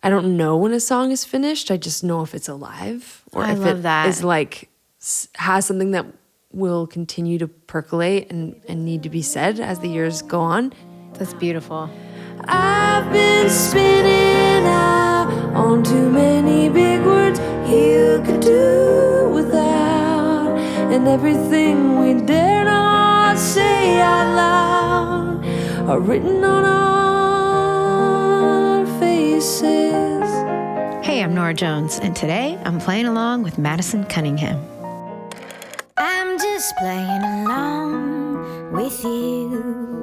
I don't know when a song is finished. I just know if it's alive or I if love it that. is like has something that will continue to percolate and need to be said as the years go on. That's beautiful. I've been spinning out on too many big words you could do without, and everything we dare not say out loud are written on our faces. Hey, I'm Norah Jones, and today I'm playing along with Madison Cunningham. I'm just playing along with you.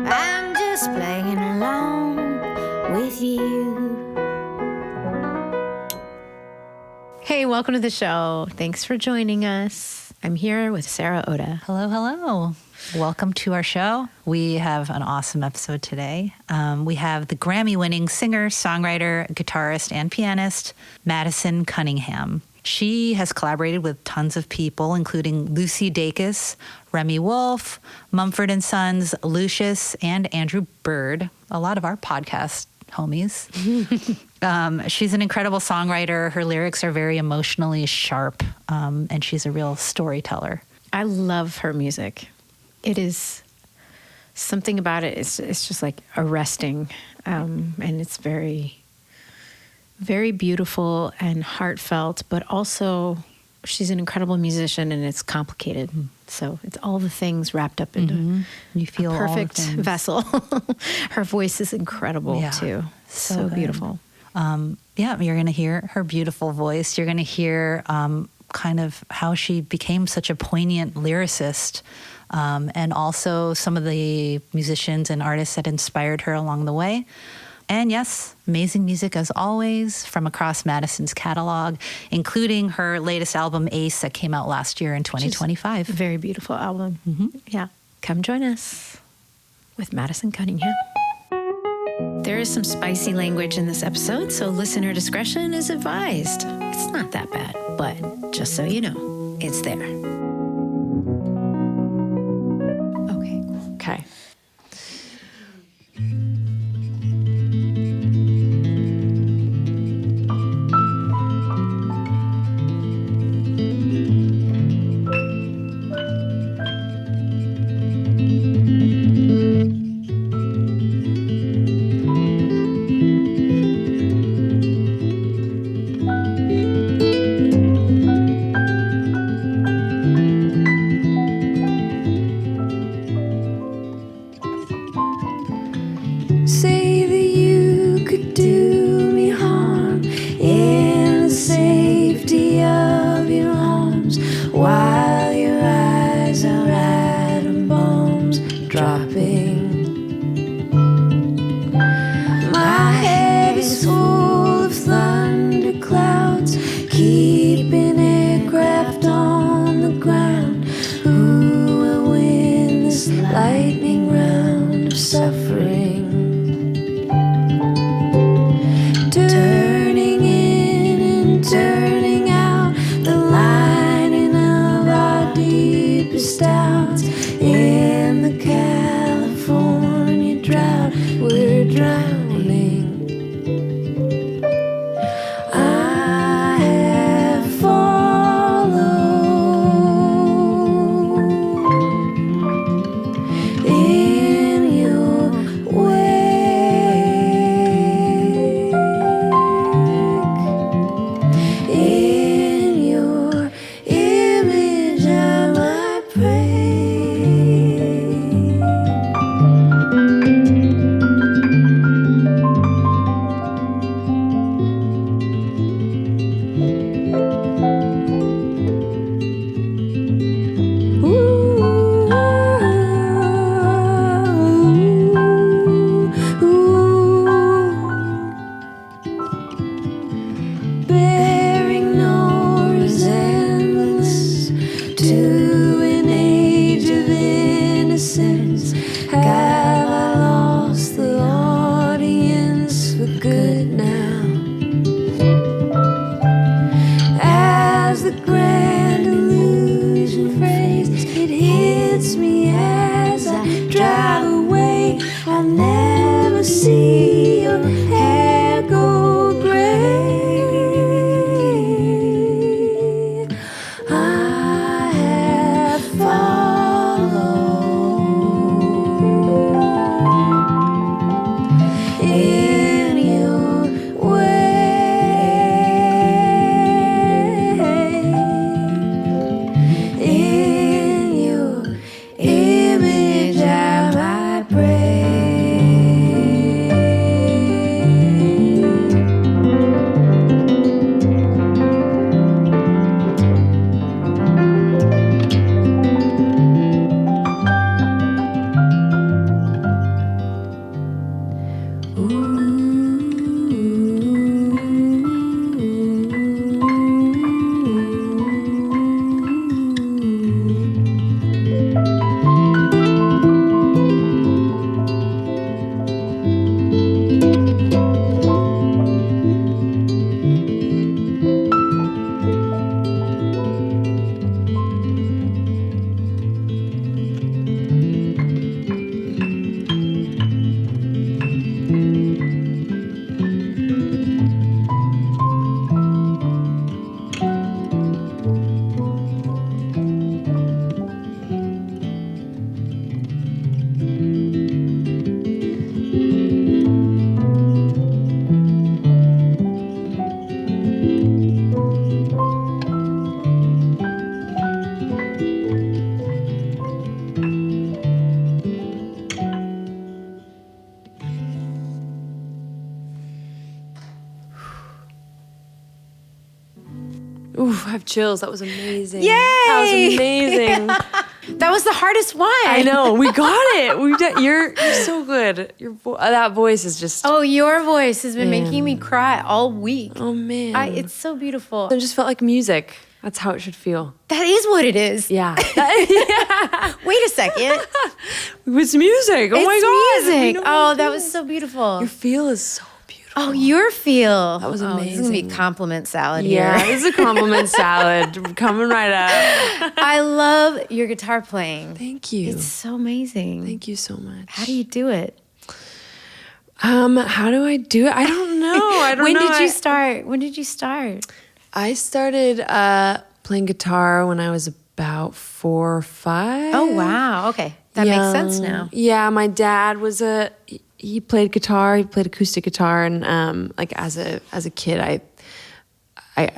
I'm just playing along with you. Hey, welcome to the show. Thanks for joining us. I'm here with Sarah Oda. Hello, hello. Welcome to our show. We have an awesome episode today. We have the Grammy-winning singer, songwriter, guitarist, and pianist, Madison Cunningham. She has collaborated with tons of people, including Lucy Dacus, Remy Wolf, Mumford & Sons, Lucius, and Andrew Bird, a lot of our podcast homies. She's an incredible songwriter. Her lyrics are very emotionally sharp, and she's a real storyteller. I love her music. It is something about it. It's just like arresting, and it's very, very beautiful and heartfelt. But also, she's an incredible musician, and it's complicated. So it's all the things wrapped up into You feel a perfect all the things. vessel. Her voice is incredible too. So good. beautiful. You're going to hear her beautiful voice. You're going to hear kind of how she became such a poignant lyricist, and also some of the musicians and artists that inspired her along the way. And yes, amazing music as always from across Madison's catalog, including her latest album, Ace, that came out last year in 2025. A very beautiful album. Yeah. Come join us with Madison Cunningham. There is some spicy language in this episode, so listener discretion is advised. It's not that bad, but just so you know, it's there. Okay. Okay. Say that you could do me harm in the safety of your arms while your eyes are atom bombs dropping. My head is full of thunder clouds, keeping aircraft on the ground. Who will win this lightning round of suffering? Turning in and turning out, the lining of our deepest doubts. In the California drought, we're drowning. I have followed in your wake, in your image I might pray. Bearing no resemblance to an age of innocence, have I lost the audience for good now? As the grand illusion phrase, it hits me as I drive away. I'll never see your Oof, I have chills. That was amazing. Yay! That was amazing. That was the hardest one. I know. We got it. You're so good. That voice is just. Oh, your voice has been making me cry all week. Oh man. It's so beautiful. It just felt like music. That's how it should feel. That is what it is. Yeah. Wait a second. It's music. Oh my God. It's music. We know Oh, it that is. was so beautiful. Your feel is so beautiful. Oh, your feel. That was Oh, this is gonna be amazing. compliment salad Yeah, here. this is a compliment salad coming right up. I love your guitar playing. Thank you. It's so amazing. Thank you so much. How do you do it? How do I do it? I don't know. I don't When know. did you start? When did you start? I started playing guitar when I was about 4 or 5. Oh, wow. Okay. That makes sense Young. now. Yeah, my dad was he played guitar. He played acoustic guitar, and like as a kid, I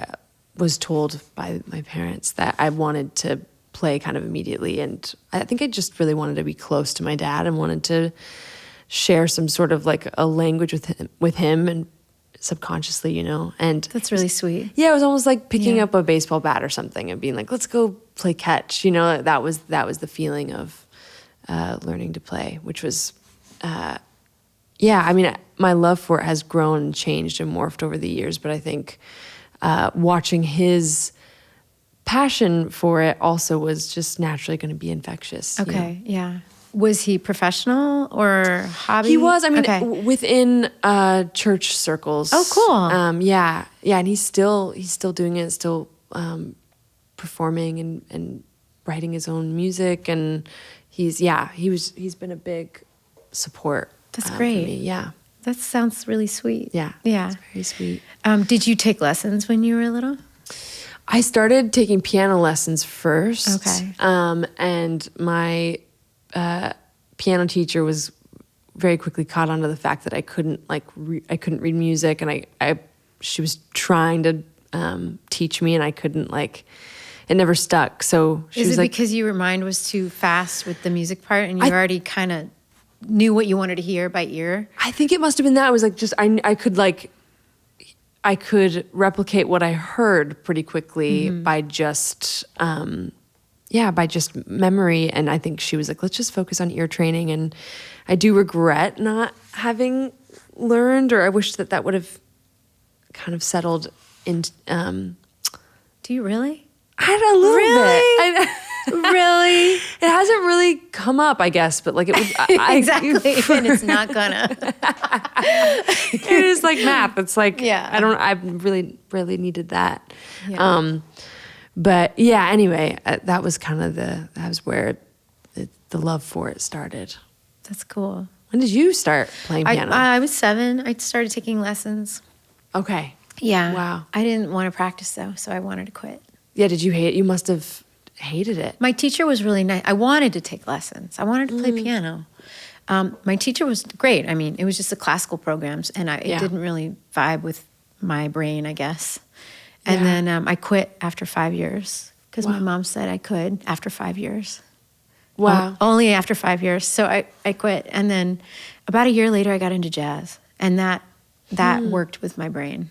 was told by my parents that I wanted to play kind of immediately, and I think I just really wanted to be close to my dad and wanted to share some sort of like a language with him and subconsciously, you know. And That's really sweet. yeah, it was almost like picking Yeah. up a baseball bat or something and being like, let's go play catch. You know, that was the feeling of learning to play, which was, yeah, I mean, my love for it has grown and changed and morphed over the years. But I think watching his passion for it also was just naturally going to be infectious. you know? Okay. Yeah. Was he professional or hobby? He was. I mean, Okay. within church circles. Oh, cool. Yeah, and he's still doing it, still performing and writing his own music, and he's been a big support. That's for great. me. Yeah, That sounds really sweet. yeah, Yeah. It's very sweet. Did you take lessons when you were little? I started taking piano lessons first. Okay. And my piano teacher was very quickly caught onto the fact that I couldn't I couldn't read music, and she was trying to teach me, and I couldn't it never stuck. So she Is was it like, because your mind was too fast with the music part and you already kind of knew what you wanted to hear by ear? I think it must have been that. It was like just I could replicate what I heard pretty quickly by just by just memory. And I think she was like, let's just focus on ear training. And I do regret not having learned, or I wish that would have kind of settled in. Do you really? I had a little Really? bit. Really? It hasn't really come up, I guess, but like it was Exactly. And it's not gonna. It is like math. It's like Yeah. I really needed that. Yeah. But yeah, anyway, that was kind of that was where the love for it started. That's cool. When did you start playing piano? I was 7. I started taking lessons. Okay. Yeah. Wow. I didn't want to practice though, so I wanted to quit. Yeah, did you hate it? You must have hated it. My teacher was really nice. I wanted to take lessons. I wanted to play piano. My teacher was great. I mean, it was just the classical programs, and it didn't really vibe with my brain, I guess. And Yeah. then I quit after 5 years because my Wow. mom said I could after 5 years. Wow. Only after 5 years. So I quit. And then about a year later, I got into jazz, and that worked with my brain.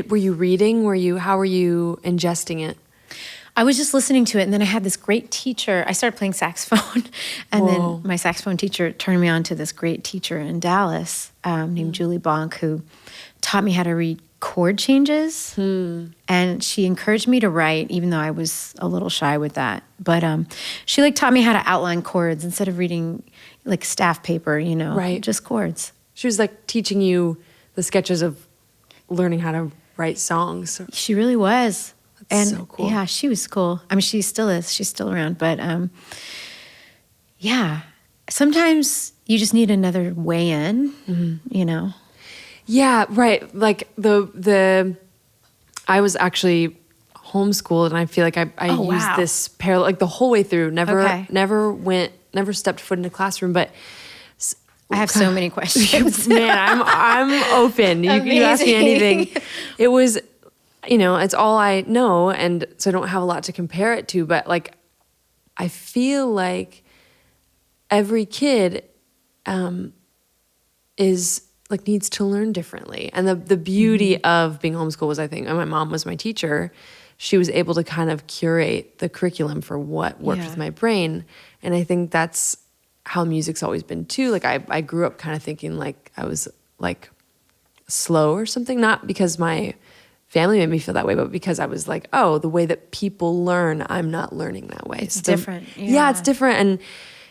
Were you reading? How were you ingesting it? I was just listening to it, and then I had this great teacher. I started playing saxophone, and then my saxophone teacher turned me on to this great teacher in Dallas named Julie Bonk, who taught me how to read chord changes. And she encouraged me to write, even though I was a little shy with that. But she like taught me how to outline chords instead of reading like staff paper, you know, Right. just chords. She was like teaching you the sketches of learning how to write songs. She really was. That's And so cool. yeah, she was cool. I mean, she still is. She's still around. But yeah, sometimes you just need another way in, you know? Yeah, right. Like I was actually homeschooled, and I feel like I Oh, used wow. this parallel, like the whole way through. Okay. Never stepped foot in a classroom, but I have so many questions. man, I'm open. You can ask me Amazing. anything. It was, you know, it's all I know, and so I don't have a lot to compare it to. But like, I feel like every kid is like needs to learn differently, and the beauty of being homeschooled was, I think, and my mom was my teacher. She was able to kind of curate the curriculum for what worked Yeah. with my brain, and I think that's how music's always been too. Like I grew up kind of thinking like I was like slow or something, not because my family made me feel that way, but because I was like, oh, the way that people learn, I'm not learning that way. It's So different. Yeah, it's different. And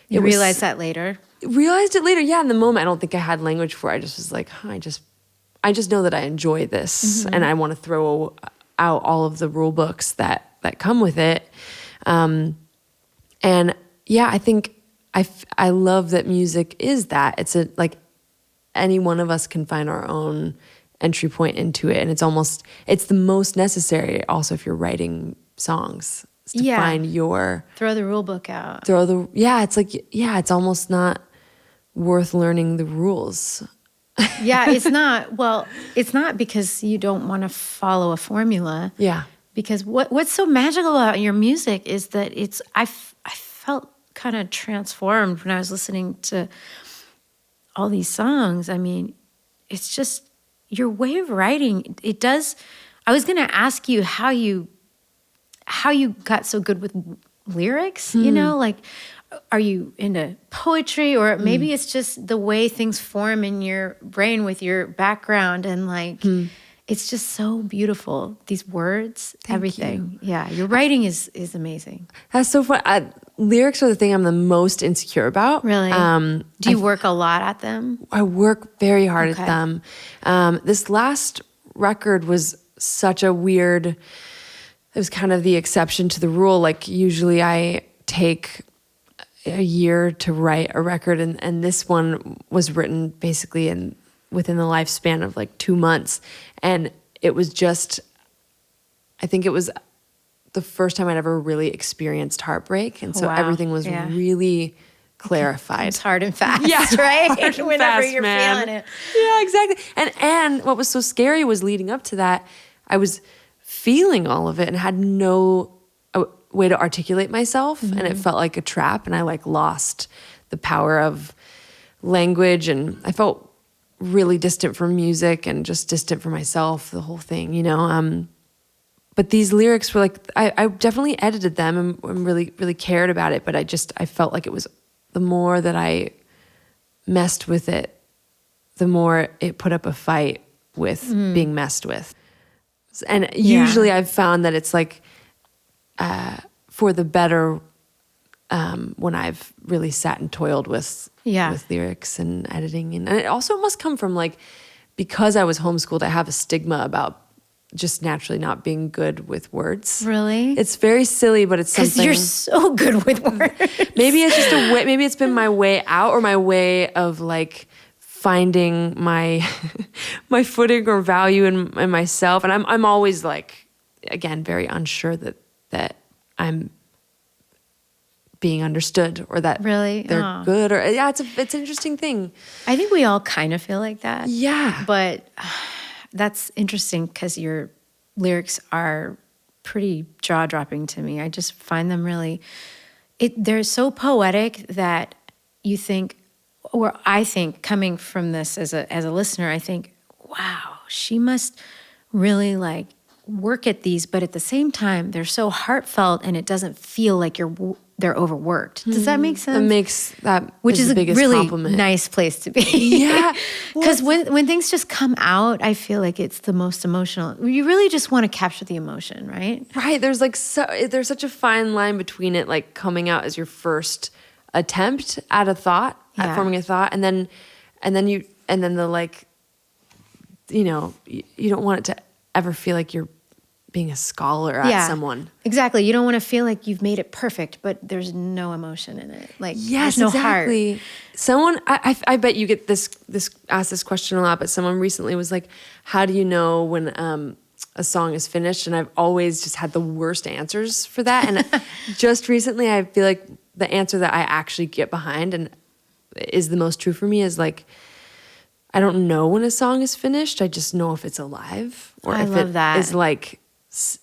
You it was- realize that later. realized it later. Yeah, in the moment, I don't think I had language for it. I just was like, I just know that I enjoy this, and I want to throw out all of the rule books that come with it. And yeah, I think I love that music is that. It's like any one of us can find our own entry point into it, and it's the most necessary. Also, if you're writing songs, is to Yeah. find your Throw the rule book out. it's almost not worth learning the rules. Yeah, it's not. Well, it's not because you don't want to follow a formula. Yeah. Because what's so magical about your music is that I felt kind of transformed when I was listening to all these songs. I mean, it's just your way of writing. It does. I was going to ask you how you got so good with lyrics, you know, like, are you into poetry, or maybe it's just the way things form in your brain with your background, and like, it's just so beautiful. These words, everything. Yeah, your writing is amazing. That's so fun. Lyrics are the thing I'm the most insecure about. Really? Do you work a lot at them? I work very hard Okay. at them. This last record was such a weird, it was kind of the exception to the rule. Like usually I take a year to write a record, and this one was written basically within the lifespan of like 2 months. And it was just, I think it was the first time I'd ever really experienced heartbreak. And so Wow. everything was Yeah. really clarified. It's hard and fast, Yeah, right? hard and Whenever fast, you're man. feeling it. Yeah, exactly. And what was so scary was leading up to that, I was feeling all of it and had no way to articulate myself, and it felt like a trap, and I like lost the power of language, and I felt really distant from music and just distant from myself, the whole thing, you know. But these lyrics were like, I definitely edited them and really, really cared about it, but I felt like it was, the more that I messed with it, the more it put up a fight with being messed with. And usually I've found that it's like, for the better, when I've really sat and toiled with lyrics and editing. And it also must come from like, because I was homeschooled, I have a stigma about just naturally not being good with words. Really? It's very silly, but it's Because something. you're so good with words. Maybe it's just a way, maybe it's been my way out, or my way of like finding my my footing or value in myself. And I'm always like, again, very unsure that I'm being understood, or that Really? they're Aw. good, or it's an interesting thing. I think we all kind of feel like that. Yeah. But that's interesting because your lyrics are pretty jaw-dropping to me. I just find them really, they're so poetic that you think, or I think, coming from this as a listener, I think, wow, she must really like work at these, but at the same time, they're so heartfelt and it doesn't feel like they're overworked. Does that make sense? That makes that Which is the a biggest really compliment. nice place to be. Yeah. Because when things just come out, I feel like it's the most emotional. You really just want to capture the emotion, right? Right. There's like there's such a fine line between it like coming out as your first attempt at a thought, at forming a thought, and then the like, you know, you don't want it to ever feel like you're being a scholar at someone. Exactly. You don't want to feel like you've made it perfect, but there's no emotion in it. Like yes, there's no exactly. heart. Someone, I bet you get asked this question a lot, but someone recently was like, how do you know when a song is finished? And I've always just had the worst answers for that. And just recently, I feel like the answer that I actually get behind and is the most true for me is like, I don't know when a song is finished. I just know if it's alive or I if love it that. is like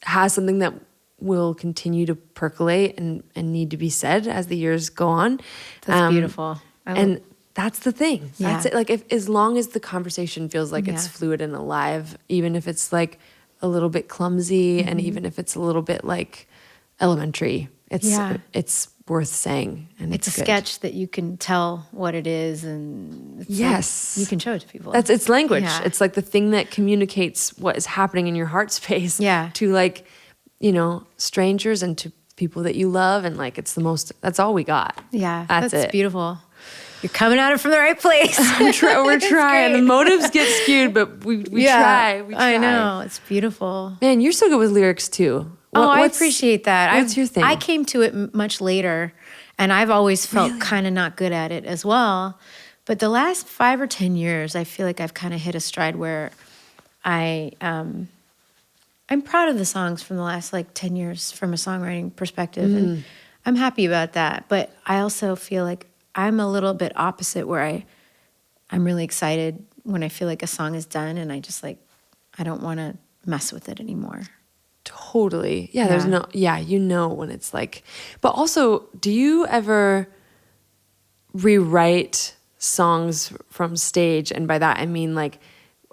has something that will continue to percolate and need to be said as the years go on. That's beautiful. And that's the thing. That's Yeah. it. Like as long as the conversation feels like it's fluid and alive, even if it's like a little bit clumsy and even if it's a little bit like elementary, it's worth saying. And It's a good. sketch that you can tell what it is, and it's Yes. like, you can show it to people. It's language. Yeah. It's like the thing that communicates what is happening in your heart space to like, you know, strangers and to people that you love. And like, that's all we got. Yeah, That's it. beautiful. You're coming at it from the right place. We're trying. The motives get skewed, but we try. We try. I know. It's beautiful. Man, you're so good with lyrics too. I appreciate that. What's your thing? I came to it much later, and I've always felt kind of not good at it as well. But the last 5 or 10 years, I feel like I've kind of hit a stride where I'm proud of the songs from the last like 10 years from a songwriting perspective, and I'm happy about that. But I also feel like I'm a little bit opposite, where I'm really excited when I feel like a song is done, and I just like I don't want to mess with it anymore. Totally. Yeah, there's you know when it's like, but also, do you ever rewrite songs from stage? And by that, I mean like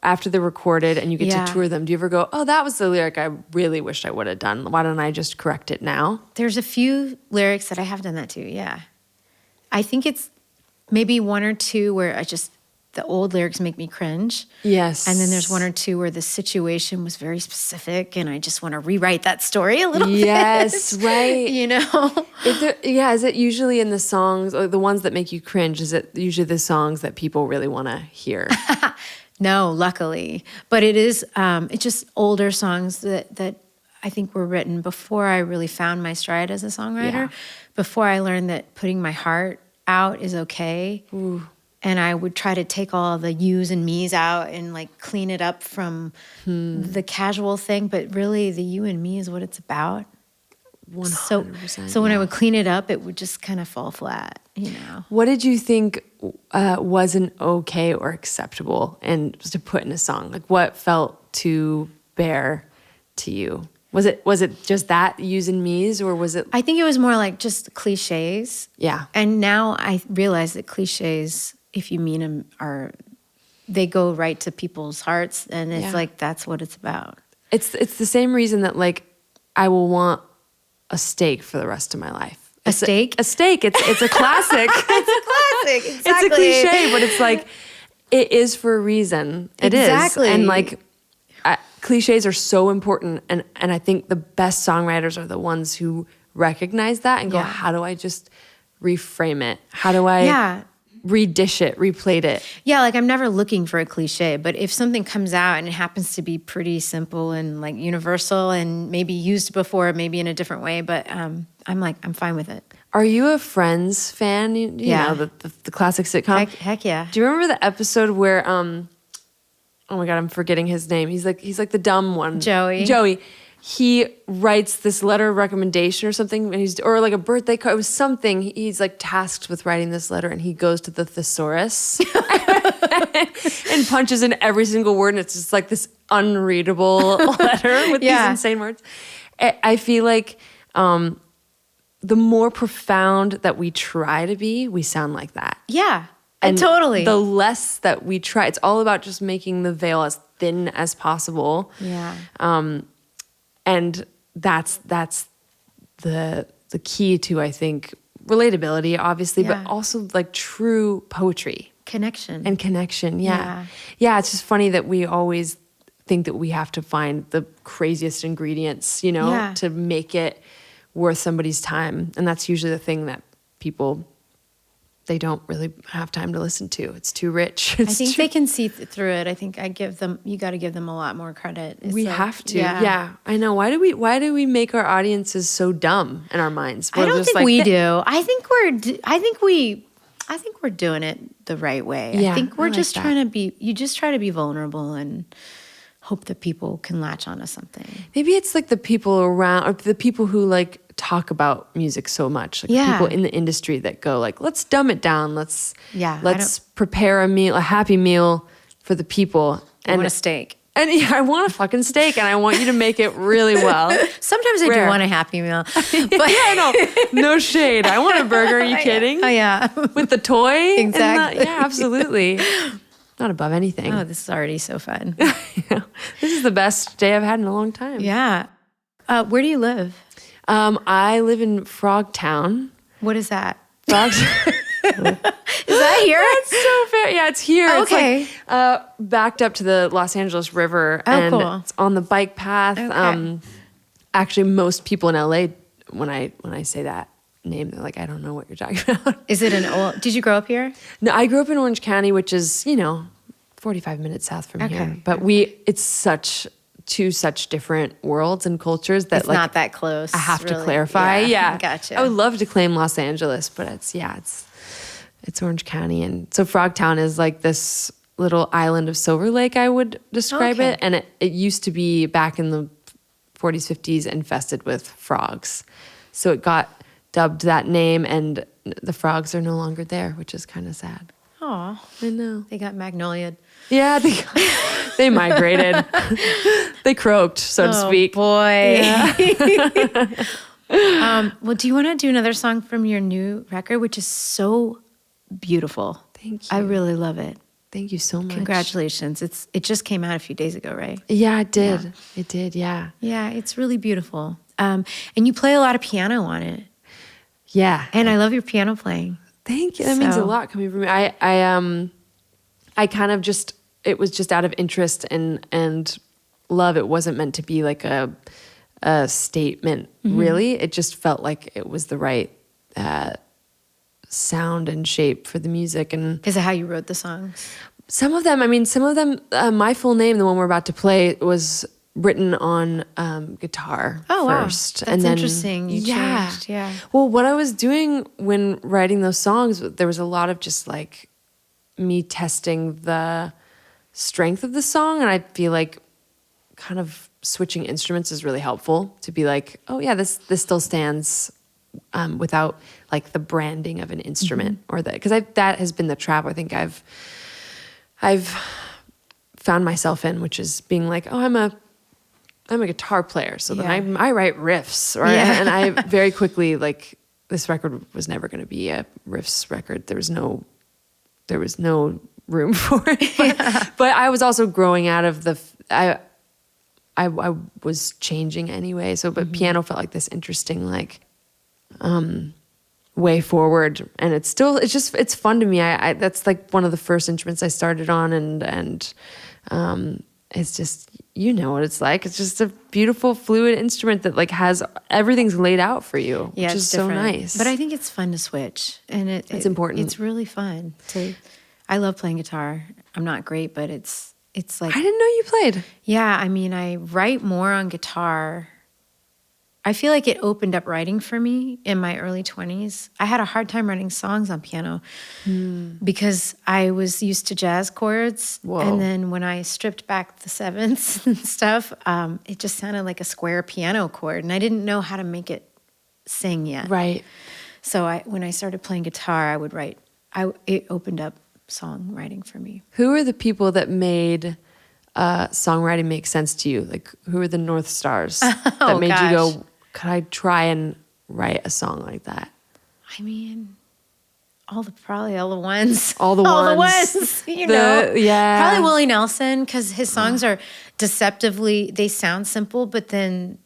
after they're recorded and you get to tour them, do you ever go, oh, that was the lyric I really wished I would have done. Why don't I just correct it now? There's a few lyrics that I have done that too, yeah. I think it's maybe 1 or 2 where the old lyrics make me cringe. Yes. And then there's 1 or 2 where the situation was very specific and I just want to rewrite that story a little bit. Yes, right. You know? Is it usually in the songs, or the ones that make you cringe, is it usually the songs that people really want to hear? No, luckily. But it is, it's just older songs that I think were written before I really found my stride as a songwriter, before I learned that putting my heart out is okay. Ooh. And I would try to take all the yous and me's out and like clean it up from the casual thing. But really the you and me is what it's about. 100%. So when I would clean it up, it would just kind of fall flat, you know. What did you think wasn't okay or acceptable and to put in a song? Like what felt too bare to you? Was it just that yous and me's, or was it? I think it was more like just cliches. Yeah. And now I realize that cliches, if you mean them, they go right to people's hearts, and it's like that's what it's about. It's the same reason that like I will want a steak for the rest of my life. A steak? A steak. It's a classic. It's a classic. Exactly. It's a cliche, but it's like it is for a reason. It Exactly. is. And like cliches are so important, and I think the best songwriters are the ones who recognize that and go, how do I just reframe it? How do I redish it, replate it? Yeah, like I'm never looking for a cliche, but if something comes out and it happens to be pretty simple and like universal and maybe used before, maybe in a different way, but I'm fine with it. Are you a Friends fan? You know, the classic sitcom? Heck yeah. Do you remember the episode where oh my God, I'm forgetting his name. He's like the dumb one. Joey. He writes this letter of recommendation or something, or like a birthday card. It was something. He's like tasked with writing this letter, and he goes to the thesaurus and punches in every single word, and it's just like this unreadable letter with these insane words. I feel like the more profound that we try to be, we sound like that. Yeah. And totally. the less that we try, it's all about just making the veil as thin as possible. Yeah. And that's the key to, I think, relatability, obviously, Yeah. but also like true poetry Connection. and connection. Yeah. It's just funny that we always think that we have to find the craziest ingredients, Yeah. to make it worth somebody's time. And that's usually the thing that people, they don't really have time to listen to. It's too rich. I think they can see through it. I think you got to give them a lot more credit. It's We like- have to. Yeah. I know. Why do we make our audiences so dumb in our minds? I We're don't just think like, we do. I think we're doing it the right way. Yeah, I think we're I like just that. you just try to be vulnerable and hope that people can latch onto something. Maybe it's like the people around, or the people who like talk about music so much, like Yeah. people in the industry that go like, let's dumb it down. Let's I prepare a happy meal for the people. want a steak. And yeah, I want a fucking steak, and I want you to make it really well. Sometimes I do Rare. want a Happy Meal. But Yeah, no shade. I want a burger. Are you kidding? Oh yeah. With the toy? and Exactly. yeah, absolutely. Not above anything. Oh, this is already so fun. This is the best day I've had in a long time. Yeah. Where do you live? I live in Frogtown. What is that? Frogtown. Is that here? That's so fair. Yeah, it's here. Oh, It's okay. like backed up to the Los Angeles River. Oh, and cool. it's on the bike path. Okay. Actually, most people in LA, when I say that name, they're like, I don't know what you're talking about. Is it an old? Did you grow up here? No, I grew up in Orange County, which is, 45 minutes south from here. Okay. But it's such different worlds and cultures that It's like not that close. I have to really. clarify. Yeah. Gotcha. I would love to claim Los Angeles, but it's Orange County. And so Frogtown is like this little island of Silver Lake, I would describe Okay. it. And it used to be back in the 40s, 50s infested with frogs. So it got dubbed that name, and the frogs are no longer there, which is kind of sad. Oh, I know. they got magnolia'd. Yeah, they migrated. They croaked, so to speak. Boy. Well, do you want to do another song from your new record, which is so beautiful? Thank you. I really love it. Thank you so much. Congratulations. It just came out a few days ago, right? Yeah, it did. Yeah. It did, yeah. Yeah, it's really beautiful. And you play a lot of piano on it. Yeah. And I love your piano playing. Thank you. That means a So- lot coming from me. I kind of it was just out of interest and love. It wasn't meant to be like a statement, really. It just felt like it was the right sound and shape for the music. And Is it how you wrote the songs? some of them, my full name, the one we're about to play, was written on guitar Oh, wow. first. That's interesting. You changed, yeah. Well, what I was doing when writing those songs, there was a lot of just like me testing the strength of the song. And I feel like kind of switching instruments is really helpful to be like, oh yeah, this still stands without like the branding of an instrument or because that has been the trap I think I've found myself in, which is being like, oh, I'm a guitar player, so then I write riffs, right? Yeah. And I very quickly, like, this record was never going to be a riffs record. There was no room for it. But I was also growing out of I was changing anyway. So, but piano felt like this interesting, like, way forward, and it's fun to me. I that's like one of the first instruments I started on, and it's just, you know what it's like. It's just a beautiful, fluid instrument that like has everything's laid out for you, Yeah, which it's is so different. nice. But I think it's fun to switch, and It's important. It's really fun I love playing guitar. I'm not great, but it's like I didn't know you played. yeah. I mean, I write more on guitar. I feel like it opened up writing for me in my early 20s. I had a hard time writing songs on piano because I was used to jazz chords. Whoa. And then when I stripped back the sevenths and stuff, it just sounded like a square piano chord. And I didn't know how to make it sing yet. Right. So when I started playing guitar, I would write. It opened up songwriting for me. Who are the people that made songwriting make sense to you? Like, who are the North Stars that made you go, could I try and write a song like that? I mean, probably all the ones. All the ones. You know. Yeah. Probably Willie Nelson, because his songs are deceptively, they sound simple, but then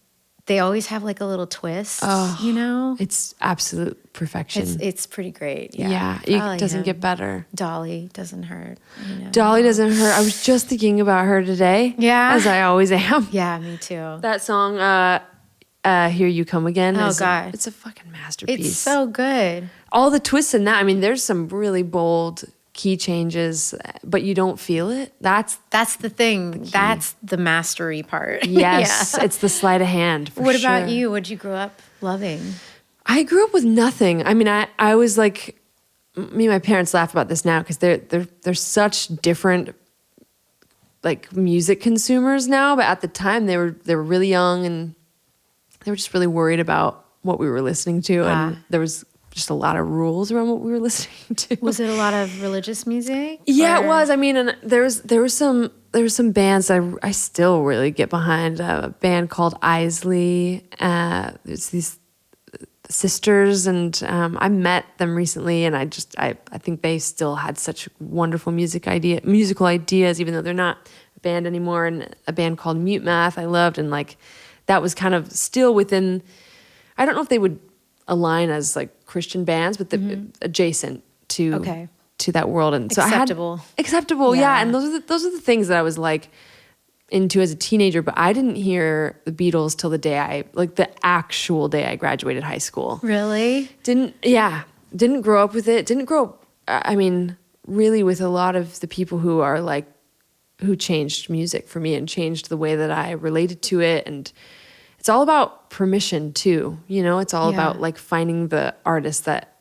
they always have like a little twist, you know? It's absolute perfection. It's pretty great. Yeah. Yeah, Probably it doesn't him. get better. Dolly doesn't hurt. You know? Dolly doesn't hurt. I was just thinking about her today. Yeah. As I always am. Yeah, me too. That song, Here You Come Again. Oh, is God. It's a fucking masterpiece. It's so good. All the twists in that. I mean, there's some really bold key changes, but you don't feel it. That's the thing. That's the mastery part. yes, Yeah. it's the sleight of hand. For What sure. about you? What'd you grow up loving? I grew up with nothing. I mean, I was like, me and my parents laugh about this now because they're such different like music consumers now. But at the time, they were really young and they were just really worried about what we were listening to, and there was just a lot of rules around what we were listening to. Was it a lot of religious music? Yeah, or- it was. I mean, and there were some bands I still really get behind. A band called Isley. There's these sisters, and I met them recently, and I think they still had such wonderful musical ideas, even though they're not a band anymore. And a band called Mute Math I loved, and like that was kind of still within. I don't know if they would align as like Christian bands, but adjacent to that world, and so acceptable, yeah. And those are the things that I was like into as a teenager, but I didn't hear the Beatles till the actual day I graduated high school. Really? Didn't grow up with it. Didn't grow up, I mean, really with a lot of the people who changed music for me and changed the way that I related to it. And it's all about permission too. You know, it's all about like finding the artists that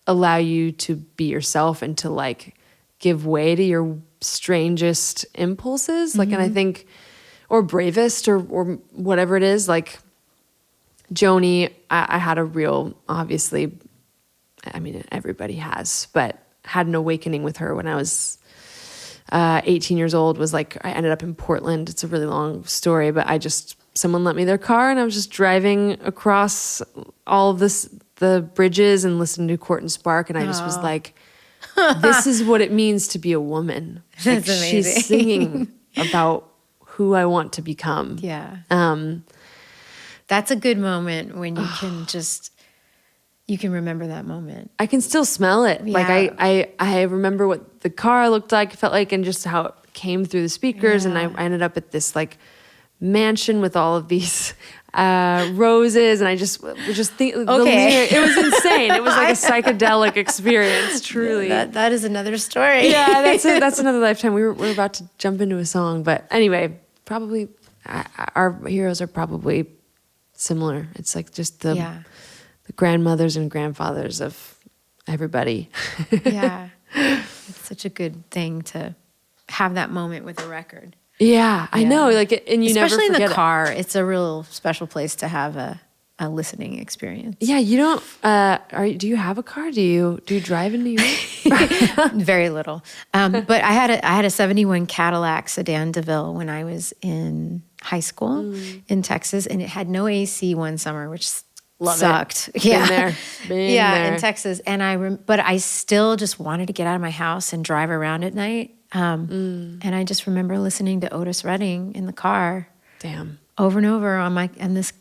allow you to be yourself and to like give way to your strangest impulses. Like, and I think, or bravest or whatever it is, like Joni, I had a real, obviously, I mean, everybody has, but had an awakening with her when I was 18 years old. Was like, I ended up in Portland. It's a really long story, but someone lent me their car and I was just driving across all of the bridges and listening to Court and Spark. And I just was like, this is what it means to be a woman. Like, That's amazing. she's singing about who I want to become. Yeah. That's a good moment when you can you can remember that moment. I can still smell it. Yeah. Like I remember what the car looked like, felt like, and just how it came through the speakers. And I ended up at this like mansion with all of these roses, and I just think it was insane. It was like a psychedelic experience, truly. That is another story. Yeah, that's another lifetime. We're about to jump into a song, but anyway, probably our heroes are probably similar. It's like just the grandmothers and grandfathers of everybody. Yeah. It's such a good thing to have that moment with a record. Yeah, I know. Like, and you especially never in forget the car. It's a real special place to have a listening experience. Yeah, you don't. Do you have a car? Do you drive in New York? Very little. But I had a 71 Cadillac sedan DeVille when I was in high school in Texas, and it had no AC one summer, which sucked. Yeah, Been there. in Texas. And but I still just wanted to get out of my house and drive around at night. And I just remember listening to Otis Redding in the car. Damn. Over and over on this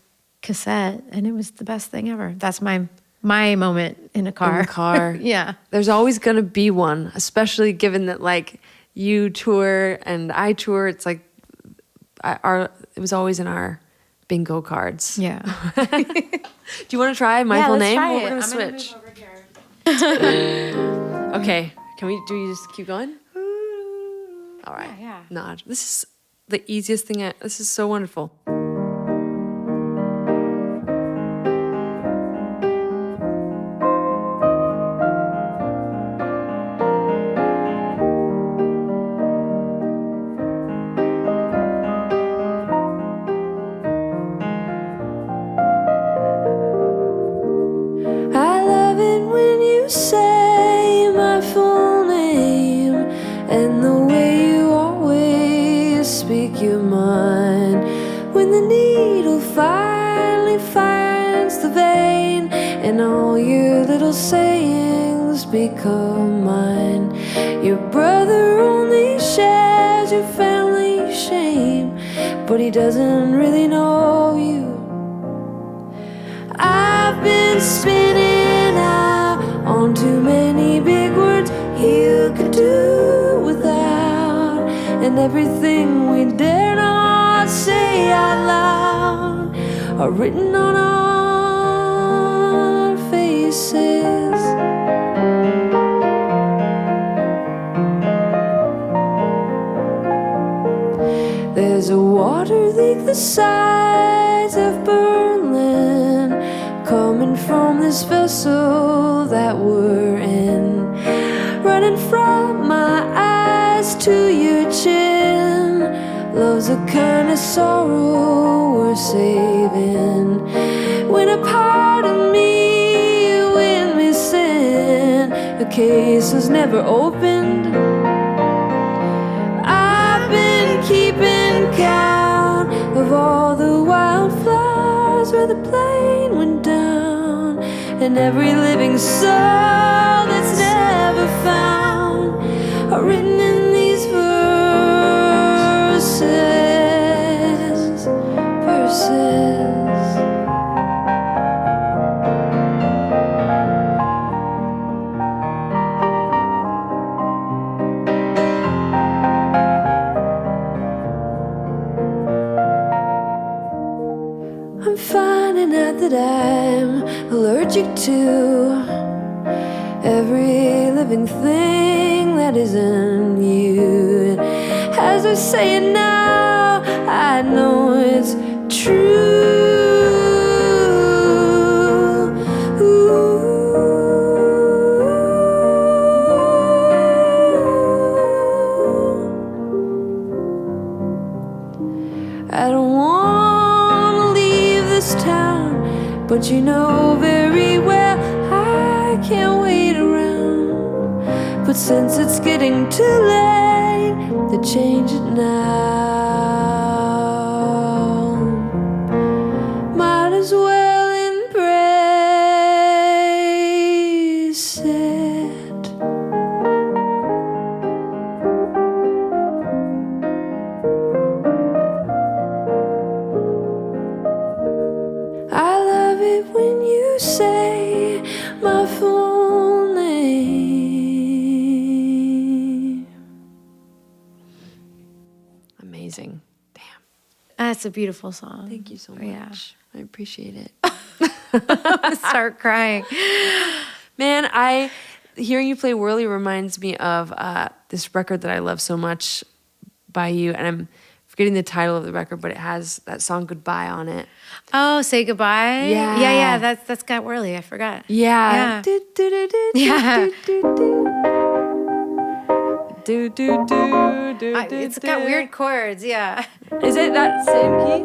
cassette, and it was the best thing ever. That's my moment in a car. In the car. Yeah. There's always going to be one, especially given that like you tour and I tour. It's like it was always in our bingo cards. Yeah. Do you want to try my full name? Try We're it. going to I'm switch. Move over here. Okay. Do you just keep going? All right. Yeah. Nod. This is the easiest thing. This is so wonderful. I love it when you say my full name and the way you always speak your mind. When the needle finally finds the vein and all your little sayings become mine. Your brother only shares your family shame, but he doesn't really know you. I've been spinning out on too many big words you could do without, and everything we dare not say out loud are written on our faces. There's a water leak the size of Berlin coming from this vessel that we're in, running from my eyes to your chin. Love's a kind of sorrow we're saving. When a part of me went missing, the case was never opened. I've been keeping count of all the wildflowers where the plane went down, and every living soul that's never found are written in these verses. I'm finding out that I'm allergic to every living thing that isn't you. And as I say it now, I know it's true. I don't want to leave this town, but you know very well I can't wait around. But since it's getting too late to change it now, might as well embrace it. I love it when you say my full name. Amazing. Damn. That's a beautiful song. Thank you so much. Yeah. I appreciate it. Start crying. Man, hearing you play Whirly reminds me of this record that I love so much by you, and I'm forgetting the title of the record, but it has that song "Goodbye" on it. Oh, Say Goodbye? Yeah. Yeah. That's got Whirly. I forgot. Yeah. Yeah. Yeah. It's got weird chords. Yeah. Is it that same key?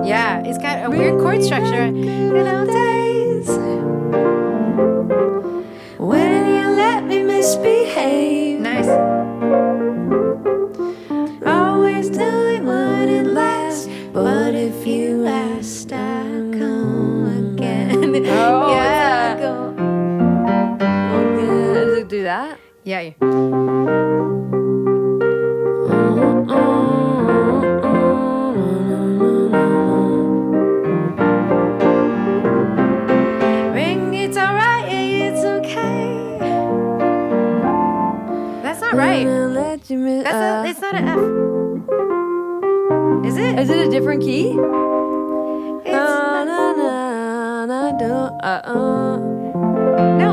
Yeah. It's got a weird chord structure. Good old days when you let me misbehave. Nice. Always knowing what it lasts, but if you asked, I'd come again. Oh, yeah. Does it do that? Yeah. Ring, it's alright, it's okay. That's not right. Let you miss. It's not an F. Is it? Is it a different key? No,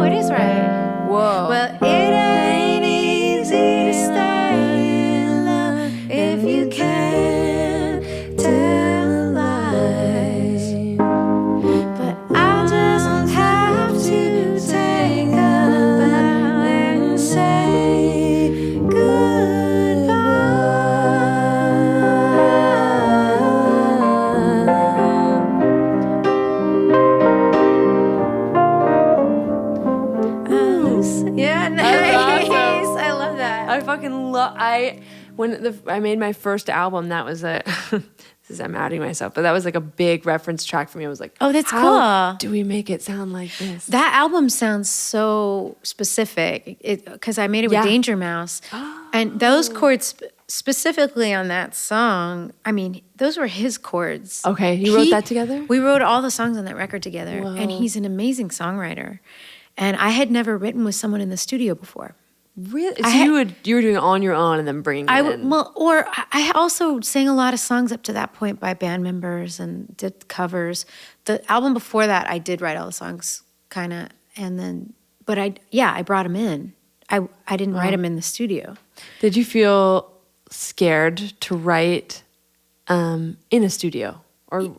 it is right. Whoa. Well, it ain't easy to stay in love if you can't tell a lie. But I'll just have to take a bow and say goodbye. Yeah, nice. awesome. I love that. I fucking love. When I made my first album, that was the I'm outing myself, but that was like a big reference track for me. I was like, Oh, that's how cool. do we make it sound like this? That album sounds so specific because I made it with Danger Mouse. And those chords specifically on that song, I mean, those were his chords. Okay, you wrote that together? We wrote all the songs on that record together. Whoa. And he's an amazing songwriter. And I had never written with someone in the studio before. Really? So you were doing it on your own and then bringing it in? Well, or I also sang a lot of songs up to that point by band members and did covers. The album before that, I did write all the songs, kind of, and then, but I brought them in. I didn't write them in the studio. Did you feel scared to write in a studio? Or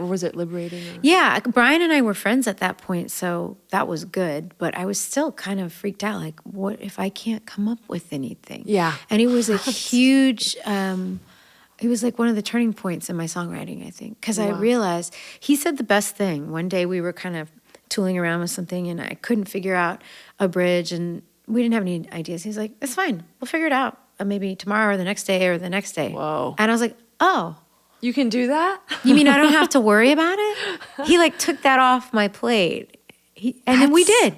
was it liberating? Or? Yeah, Brian and I were friends at that point, so that was good. But I was still kind of freaked out, like, what if I can't come up with anything? Yeah. And it was a huge, it was like one of the turning points in my songwriting, I think. Because I realized, he said the best thing. One day we were kind of tooling around with something, and I couldn't figure out a bridge, and we didn't have any ideas. He's like, it's fine, we'll figure it out. Maybe tomorrow or the next day or the next day. Whoa. And I was like, oh. You can do that? You mean I don't have to worry about it? He like took that off my plate. Then we did.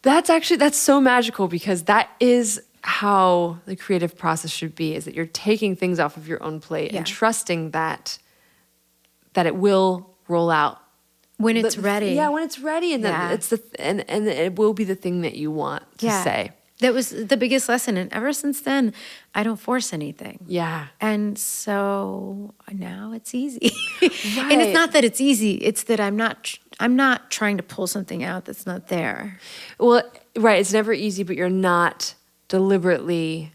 That's so magical, because that is how the creative process should be, is that you're taking things off of your own plate and trusting that it will roll out. When it's ready. Yeah, when it's ready, and then it's and it will be the thing that you want to say. That was the biggest lesson. And ever since then, I don't force anything. Yeah. And so now it's easy. And it's not that it's easy. It's that I'm not trying to pull something out that's not there. Well, right. It's never easy, but you're not deliberately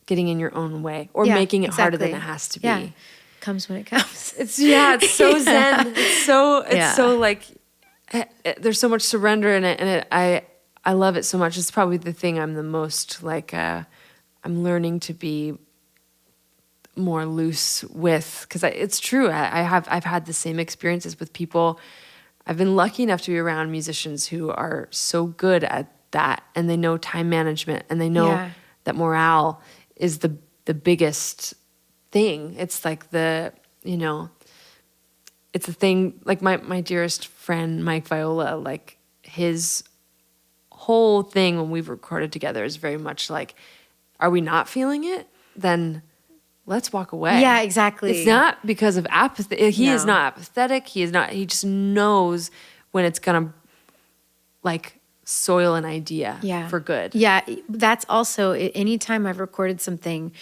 getting in your own way or making it harder than it has to be. Yeah. Comes when it comes. It's so zen. It's so like, there's so much surrender in it. And I love it so much. It's probably the thing I'm the most like, I'm learning to be more loose with, because it's true. I've had the same experiences with people. I've been lucky enough to be around musicians who are so good at that, and they know time management, and they know that morale is the biggest thing. It's like it's a thing, like my dearest friend, Mike Viola, like his whole thing when we've recorded together is very much like, are we not feeling it? Then let's walk away. Yeah, exactly. It's not because of apathy. He is not apathetic. He just knows when it's going to like soil an idea for good. Yeah, that's also, anytime I've recorded something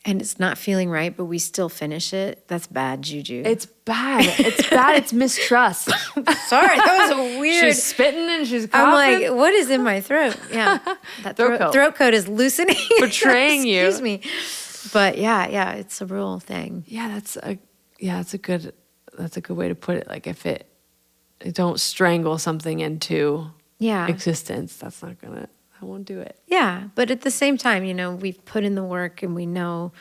and it's not feeling right, but we still finish it, that's bad juju. It's bad. It's bad. It's mistrust. Sorry, that was a weird. She's spitting and she's coughing. I'm like, what is in my throat? Yeah, that throat coat is loosening. Betraying you. Excuse me. But yeah, it's a real thing. Yeah, that's a good way to put it. Like if it don't strangle something into existence, I won't do it. Yeah, but at the same time, we've put in the work and we know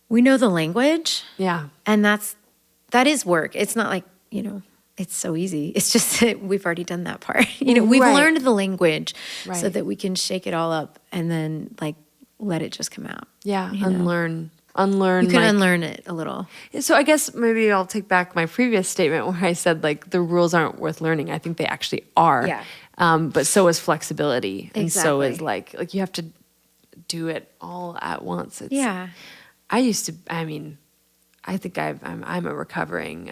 the language. Yeah. And that is work. It's not like, it's so easy. It's just that we've already done that part. We've learned the language so that we can shake it all up and then like let it just come out. Yeah, unlearn. You can unlearn it a little. So I guess maybe I'll take back my previous statement where I said like the rules aren't worth learning. I think they actually are. Yeah. But so is flexibility, and so is like you have to do it all at once. I think I'm a recovering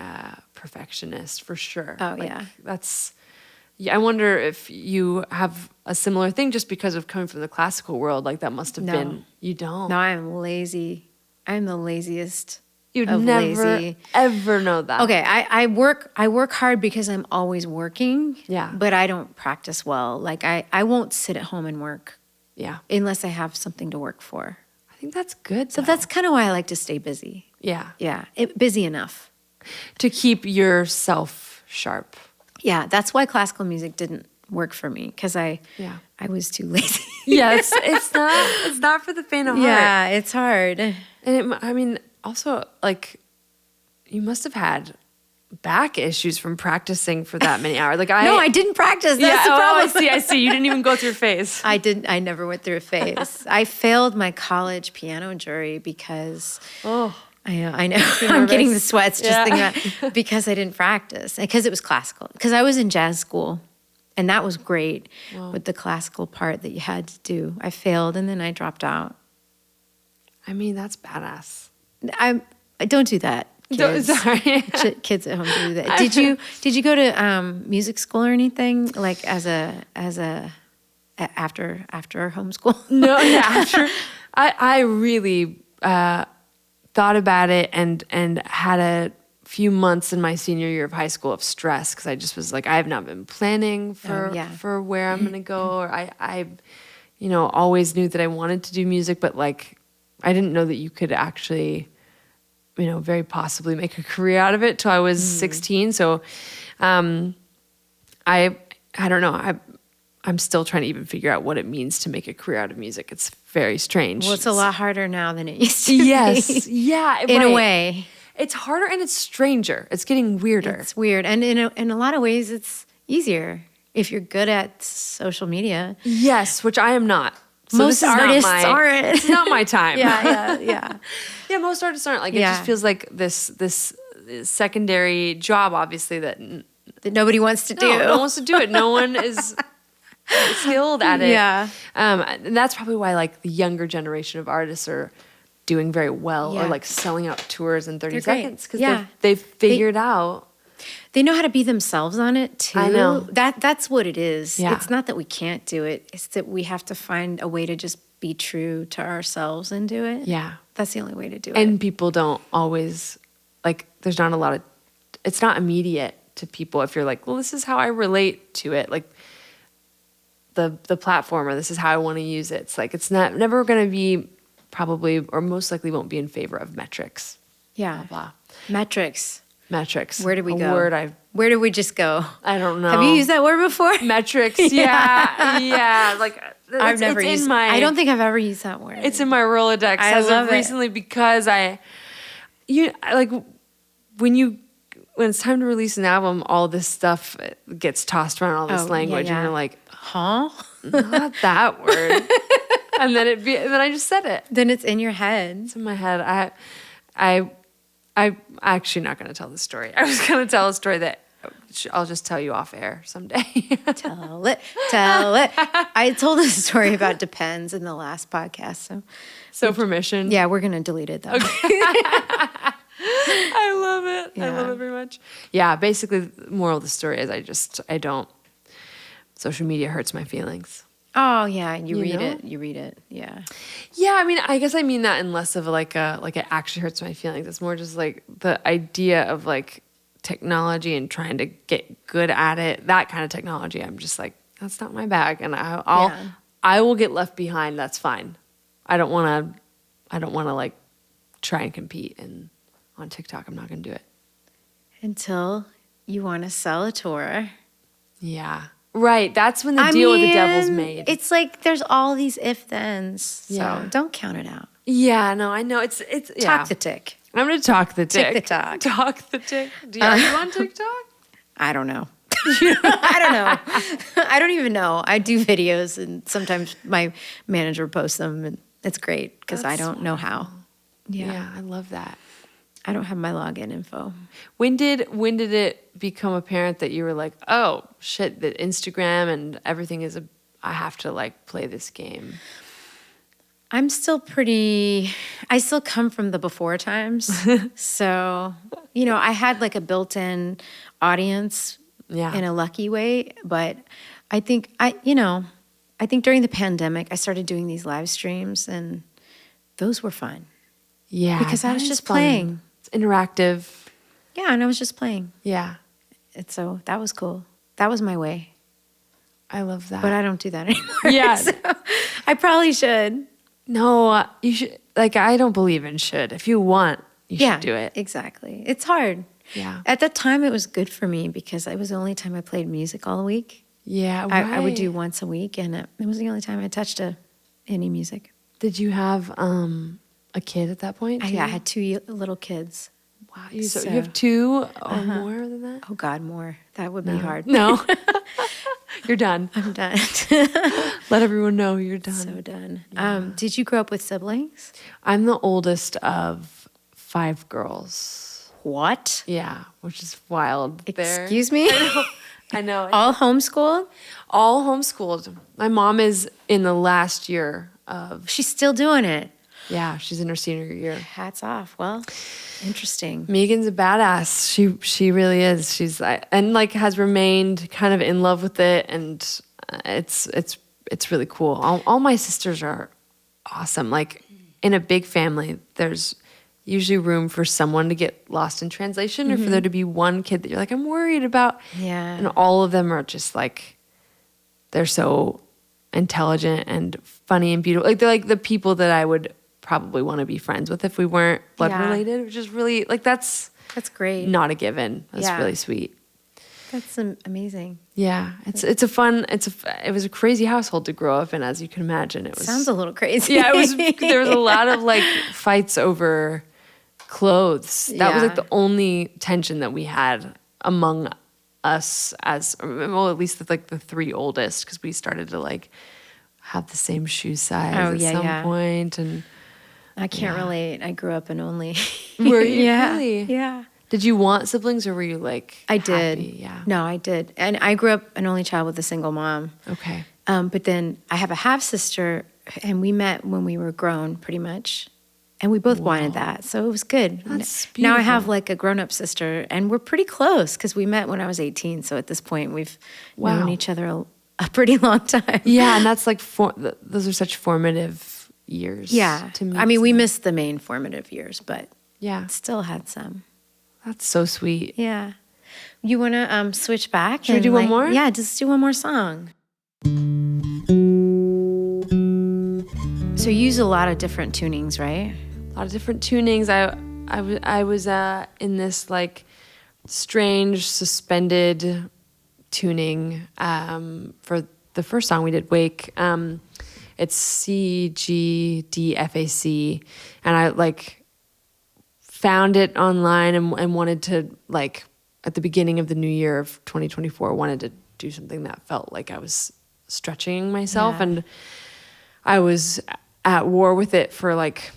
perfectionist for sure. Oh yeah. I wonder if you have a similar thing just because of coming from the classical world. Like that must have been. You don't. No, I'm lazy. I'm the laziest. You'd never ever know that. Okay, I work hard because I'm always working. Yeah. But I don't practice well. Like I won't sit at home and work. Yeah. Unless I have something to work for. I think that's good. So that's kind of why I like to stay busy. Yeah. Yeah. Busy enough to keep yourself sharp. Yeah, that's why classical music didn't work for me, because I was too lazy. Yeah, it's not for the faint of heart. Yeah, it's hard. And also, like, you must have had back issues from practicing for that many hours. Like No, I didn't practice. That's the problem. I see. You didn't even go through a phase. I never went through a phase. I failed my college piano jury because I know. I'm getting the sweats just thinking about it because I didn't practice. Because it was classical. Because I was in jazz school. And that was great with the classical part that you had to do. I failed and then I dropped out. I mean, that's badass. I don't do that. Kids. Sorry. Kids at home do that. Did you go to music school or anything like after homeschool? No, yeah. I really thought about it and had a few months in my senior year of high school of stress because I just was like, I have not been planning for where I'm gonna go, or I always knew that I wanted to do music, but like I didn't know that you could actually, very possibly make a career out of it till I was 16. So I don't know. I'm still trying to even figure out what it means to make a career out of music. It's very strange. Well, it's a lot harder now than it used to yes. be. Yeah. In a way. It's harder and it's stranger. It's getting weirder. It's weird. And in a lot of ways, it's easier if you're good at social media. Yes, which I am not. So most artists aren't. It's not my time. Yeah. Yeah, most artists aren't. Like, it just feels like this secondary job, obviously, that nobody wants to do. No one wants to do it. No one is skilled at it. Yeah. And that's probably why, like, the younger generation of artists are doing very well or, like, selling out tours in 30 seconds. Because they've figured out. They know how to be themselves on it, too. I know. That's what it is. Yeah. It's not that we can't do it. It's that we have to find a way to just be true to ourselves and do it. Yeah. That's the only way to do it. And people don't always, like, there's not a lot of, it's not immediate to people if you're like, well, this is how I relate to it. Like, the platform, or this is how I want to use it. It's like, it's never going to be probably, or most likely won't be in favor of metrics. Yeah. Blah, blah. Metrics. Where did we go? Where did we just go? I don't know. Have you used that word before? Metrics. Yeah. Like, I've never used. I don't think I've ever used that word. It's in my Rolodex as of recently because when it's time to release an album, all this stuff gets tossed around, all this language, and you're like, huh? Not that word. And then then I just said it. Then it's in your head. It's in my head. I'm actually not going to tell this story. I was going to tell a story that I'll just tell you off air someday. Tell it. I told a story about Depends in the last podcast. So permission. Yeah, we're going to delete it though. Okay. I love it. Yeah. I love it very much. Yeah, basically the moral of the story is I don't, social media hurts my feelings. Oh yeah, you read it. Yeah. Yeah, I mean, I guess I mean that in less of like it actually hurts my feelings. It's more just like the idea of like technology and trying to get good at it. That kind of technology, I'm just like, that's not my bag, and I will get left behind. That's fine. I don't want to like try and compete on TikTok. I'm not going to do it until you want to sell a tour. Yeah. Right, that's when the deal with the devil's made. It's like there's all these if-thens, so don't count it out. Yeah, no, I know. It's Talk the tick. I'm going to talk the tick. Tick the talk. Talk the tick. Are you on TikTok? I don't know. I don't know. I don't even know. I do videos, and sometimes my manager posts them, and it's great because I don't know how. Yeah, I love that. I don't have my login info. When did it become apparent that you were like, oh shit, that Instagram and everything is I have to like play this game? I still come from the before times. So, I had like a built-in audience in a lucky way, but I think during the pandemic I started doing these live streams, and those were fun. Yeah. Because I was just playing. It's interactive. Yeah, and I was just playing. Yeah. And so that was cool. That was my way. I love that. But I don't do that anymore. Yeah. So I probably should. No, you should. Like, I don't believe in should. If you want, you should do it. Exactly. It's hard. Yeah. At that time, it was good for me because it was the only time I played music all week. Yeah, right. I would do once a week, and it was the only time I touched any music. Did you have a kid at that point? I had 2 little kids. Wow. So you have 2 or more than that? Oh, God, more. That would be hard. No. You're done. I'm done. Let everyone know you're done. So done. Yeah. Did you grow up with siblings? I'm the oldest of 5 girls. What? Yeah, which is wild. Excuse me? I know. All homeschooled? All homeschooled. My mom is in the last year of. She's still doing it. Yeah, she's in her senior year. Hats off. Well, interesting. Megan's a badass. She really is. She's and like has remained kind of in love with it, and it's really cool. All my sisters are awesome. Like in a big family, there's usually room for someone to get lost in translation, or for there to be one kid that you're like, I'm worried about. Yeah. And all of them are just like, they're so intelligent and funny and beautiful. Like they're like the people that I would probably want to be friends with if we weren't blood related, which is really like that's great. not a given. That's really sweet. That's amazing. Yeah, it was a crazy household to grow up in, as you can imagine. It was Sounds a little crazy. Yeah, there was a lot of like fights over clothes. That was like the only tension that we had among us as, well, at least like the 3 oldest, because we started to like have the same shoe size at some point. And I can't relate. I grew up an only. Were you really? Yeah. Did you want siblings, or were you like I happy? did. Yeah. No, I did. And I grew up an only child with a single mom. Okay. But then I have a half sister, and we met when we were grown, pretty much. And we both wanted that. So it was good. That's Now I beautiful. have like a grown up sister, and we're pretty close because we met when I was 18. So at this point, we've known each other a pretty long time. Yeah, and that's like those are such formative years. Yeah. To me, I mean, we missed the main formative years, but yeah, still had some. that's so sweet. Yeah. You want to switch back? Should we do one more? Yeah, just do one more song. So you use a lot of different tunings, right? A lot of different tunings. I was in this like strange suspended tuning for the first song we did, Wake. It's C, G, D, F, A, C, and I like found it online and wanted to like at the beginning of the new year of 2024 wanted to do something that felt like I was stretching myself, and I was at war with it for like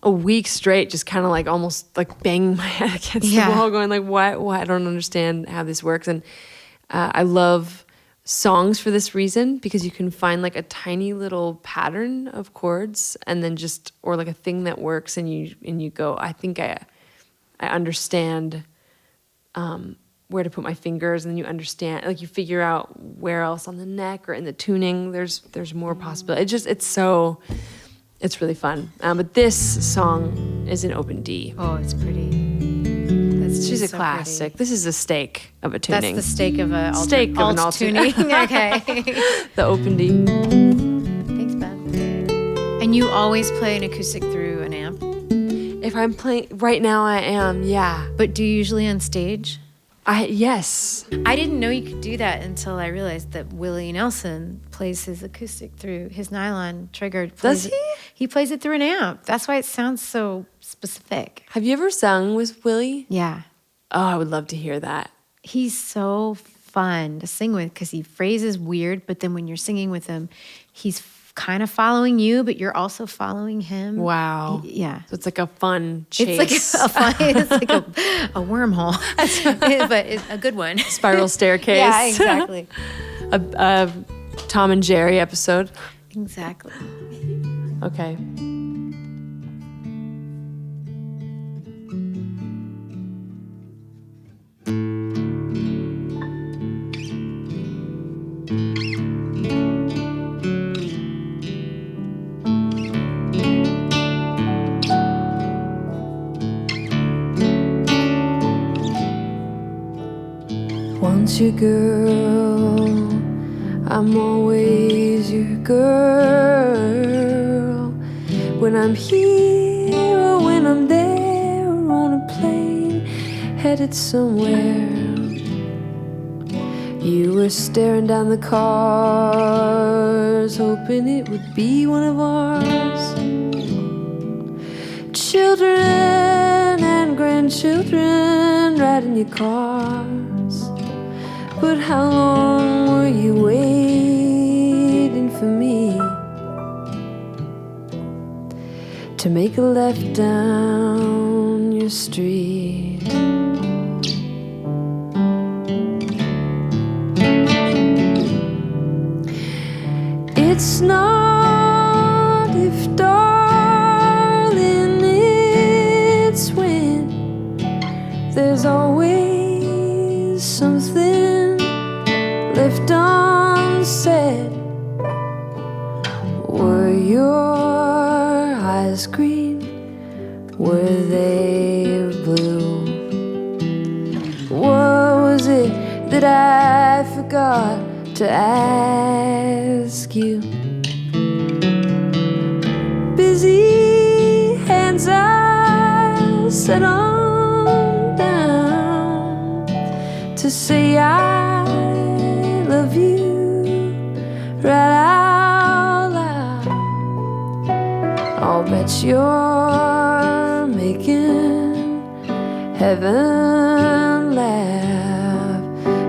a week straight, just kind of like almost like banging my head against the wall, going like, why I don't understand how this works. And I love songs for this reason, because you can find like a tiny little pattern of chords, and then just, or like a thing that works, and you go, I think I understand where to put my fingers, and then you understand, like you figure out where else on the neck or in the tuning there's more possibility. It's really fun. But this song is in open D. Oh, it's pretty. She's a classic. This is a steak of a tuning. That's the steak of a steak of an alt tuning. Okay. The open D. Thanks, Ben. And you always play an acoustic through an amp? If I'm playing right now, I am. Yeah. But do you usually on stage? Yes. I didn't know you could do that until I realized that Willie Nelson plays his acoustic through his nylon triggered. Does he? He plays it through an amp. That's why it sounds so specific. Have you ever sung with Willie? Yeah. Oh, I would love to hear that. He's so fun to sing with because he phrases weird, but then when you're singing with him, he's kind of following you, but you're also following him. Wow. Yeah. So it's like a fun chase. It's like a wormhole, but it's a good one. Spiral staircase. Yeah, exactly. a Tom and Jerry episode. Exactly. Okay. Once your girl, I'm always your girl. When I'm here or when I'm there or on a plane headed somewhere, you were staring down the cars, hoping it would be one of ours. Children and grandchildren riding your cars. But how long were you waiting for me to make a left down your street. It's not if, darling, it's when there's always something left unsaid. Were your eyes green? Were they blue? What was it that I forgot to ask you? Busy hands I set on down to say I love you right out loud. I'll bet you're making heaven laugh,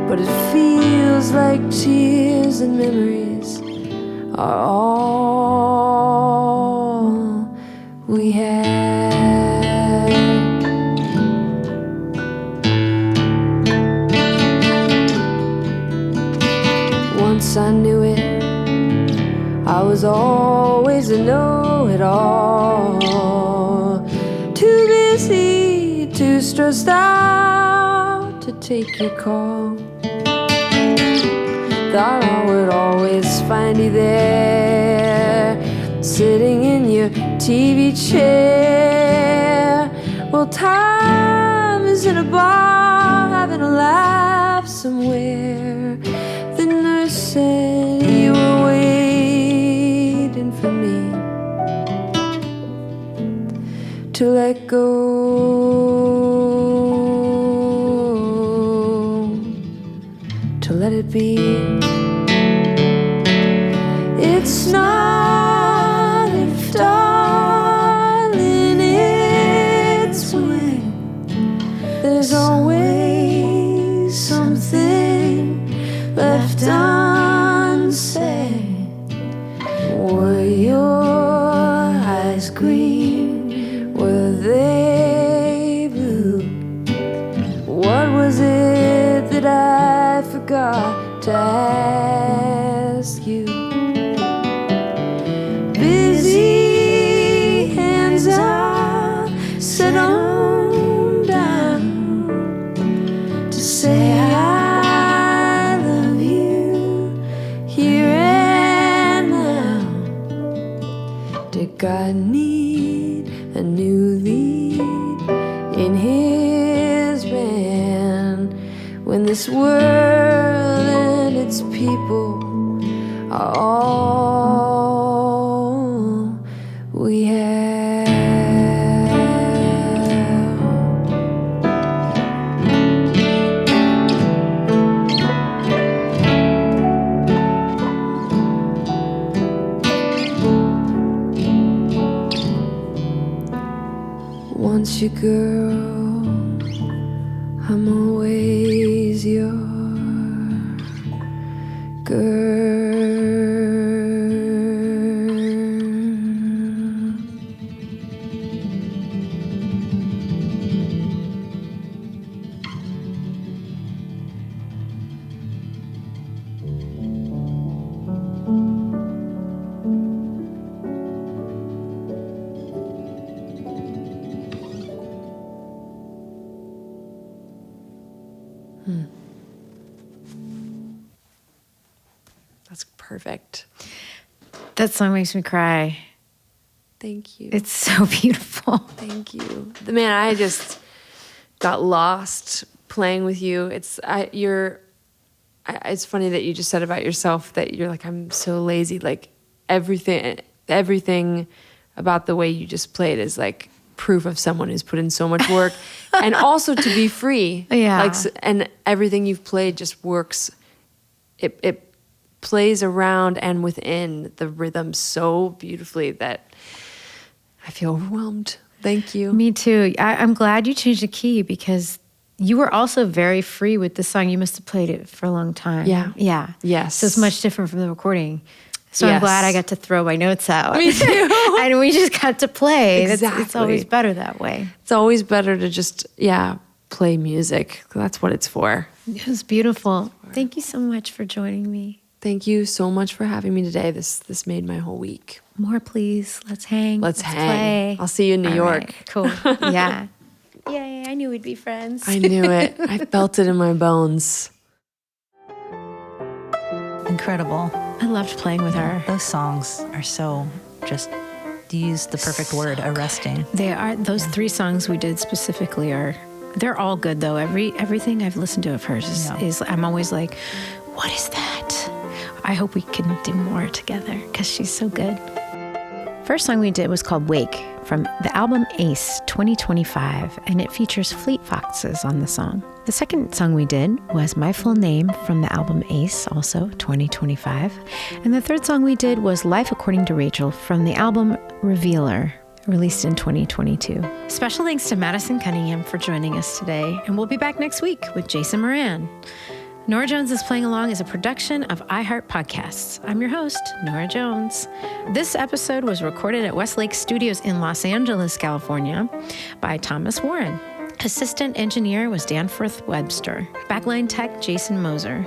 but it feels like tears and memories are all we have. Once I knew it, I was always a know-it-all. Too busy, too stressed out to take your call. Thought I would always find you there, sitting in your TV chair. Well, time is in a bar, having a laugh somewhere. The nurse said you were waiting for me to let go, to let it be. It's not if, darling, it's when there's always something left unsaid. Were your eyes green? Were they blue? What was it that I forgot to ask you? Busy hands are set on down to say I love you here and now. Did God need a new lead in his band when this world and its people are all we have? Once your girl, I'm always your girl. That's perfect. That song makes me cry. Thank you. It's so beautiful. Thank you. Man, I just got lost playing with you. It's funny that you just said about yourself that you're like, I'm so lazy. Like everything about the way you just played is like proof of someone who's put in so much work. And also to be free. Yeah. Like, and everything you've played just works. It plays around and within the rhythm so beautifully that I feel overwhelmed. Thank you. Me too. I'm glad you changed the key because you were also very free with this song. You must have played it for a long time. Yeah. Yeah. Yes. So it's much different from the recording. So I'm Yes. glad I got to throw my notes out. Me too. And we just got to play. It's Exactly. always better that way. It's always better to just, play music. That's what it's for. It was beautiful. Thank you so much for joining me. Thank you so much for having me today. This made my whole week. More, please. Let's hang. Let's hang. play. I'll see you in New All York. right, cool. Yeah. Yay, I knew we'd be friends. I knew it. I felt it in my bones. Incredible. I loved playing with her. Those songs are so just, you used the perfect word, arresting. They are, those 3 songs we did specifically they're all good though. Everything I've listened to of hers is I'm always like, what is that? I hope we can do more together because she's so good. First song we did was called Wake from the album Ace 2025, and it features Fleet Foxes on the song. The second song we did was My Full Name from the album Ace, also 2025. And the third song we did was Life According to Rachel from the album Revealer, released in 2022. Special thanks to Madison Cunningham for joining us today, and we'll be back next week with Jason Moran. Norah Jones is Playing Along is a production of iHeart Podcasts. I'm your host, Norah Jones. This episode was recorded at Westlake Studios in Los Angeles, California, by Thomas Warren. Assistant engineer was Danforth Webster. Backline tech, Jason Moser.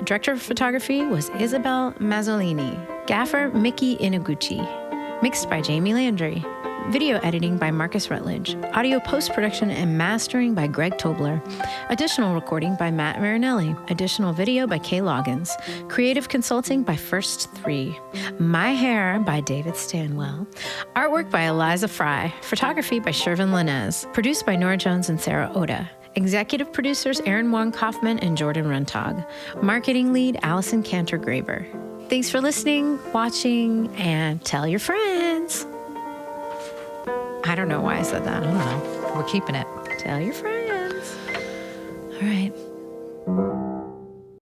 Director of photography was Isabel Mazzolini. Gaffer, Mickey Inaguchi. Mixed by Jamie Landry. Video editing by Marcus Rutledge. Audio post-production and mastering by Greg Tobler. Additional recording by Matt Marinelli. Additional video by Kay Loggins. Creative consulting by First 3. My Hair by David Stanwell. Artwork by Eliza Fry. Photography by Shervin Linez. Produced by Norah Jones and Sarah Oda. Executive producers Aaron Wong Kaufman and Jordan Runtag. Marketing lead Allison Cantor-Graber. Thanks for listening, watching, and tell your friends. I don't know why I said that. I don't know. We're keeping it. Tell your friends. All right.